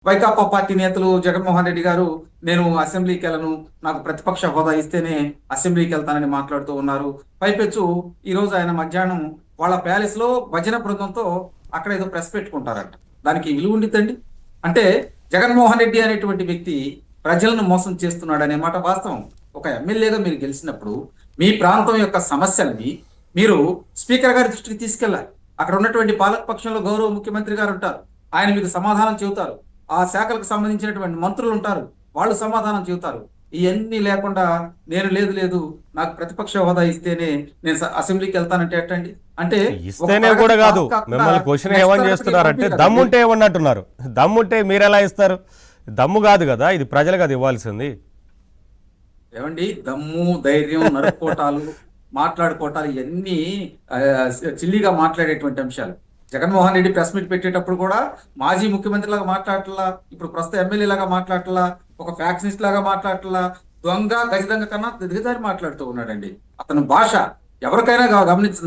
Vaikapa party నేతలు జగన్మోహన్ రెడ్డి గారు నేను అసెంబ్లీకి వెళ్ళను, నాకు ప్రతిపక్ష హోదా ఇస్తేనే అసెంబ్లీకి వెళ్తానని మాట్లాడుతూ ఉన్నారు. పైపెచ్చు ఈ రోజు ఆయన మధ్యాహ్నం వాళ్ళ ప్యాలెస్ లో భజన బృందంతో అక్కడ ఏదో ప్రెస్ పెట్టుకుంటారంట. దానికి విలువ ఉండిద్దండి. అంటే జగన్మోహన్ రెడ్డి అనేటువంటి వ్యక్తి ప్రజలను మోసం చేస్తున్నాడు అనే మాట వాస్తవం. ఒక ఎమ్మెల్యేగా మీరు గెలిచినప్పుడు మీ ప్రాంతం యొక్క సమస్యలని మీరు స్పీకర్ గారి దృష్టికి తీసుకెళ్ళాలి. అక్కడ ఉన్నటువంటి పాలక పక్షంలో గౌరవ ముఖ్యమంత్రి గారు ఉంటారు, ఆయన మీకు సమాధానం చెబుతారు. ఆ శాఖలకు సంబంధించినటువంటి మంత్రులు ఉంటారు, వాళ్ళు సమాధానం చెబుతారు. ఇవన్నీ లేకుండా నేను లేదు లేదు నాకు ప్రతిపక్ష హోదా ఇస్తేనే నేను అసెంబ్లీకి వెళ్తానంటే ఎట్టండి? అంటే ఇస్తేనే కూడా కాదు, మిమ్మల్ని క్వశ్చన్ ఏమని చేస్తున్నారంటే దమ్ముంటే ఏమన్నట్టున్నారు. దమ్ముంటే మీరు ఎలా ఇస్తారు? దమ్ము కాదు కదా, ఇది ప్రజలు కదా ఇవ్వాల్సింది. ఏమండి, దమ్ము ధైర్యం నరుక్కోటాలు మాట్లాడుకోవటాలు ఇవన్నీ చిల్లిగా మాట్లాడేటువంటి అంశాలు. జగన్మోహన్ రెడ్డి ప్రెస్ మీట్ పెట్టేటప్పుడు కూడా మాజీ ముఖ్యమంత్రి లాగా మాట్లాడట్లా, ఇప్పుడు ప్రస్తుత ఎమ్మెల్యే లాగా మాట్లాడట్లా, ఒక ఫ్యాక్షనిస్ట్ లాగా మాట్లాడట్లా, దొంగ గజ దొంగ కన్నా దిగజారి మాట్లాడుతూ ఉన్నాడండి. అతని భాష ఎవరికైనా గమనించింది.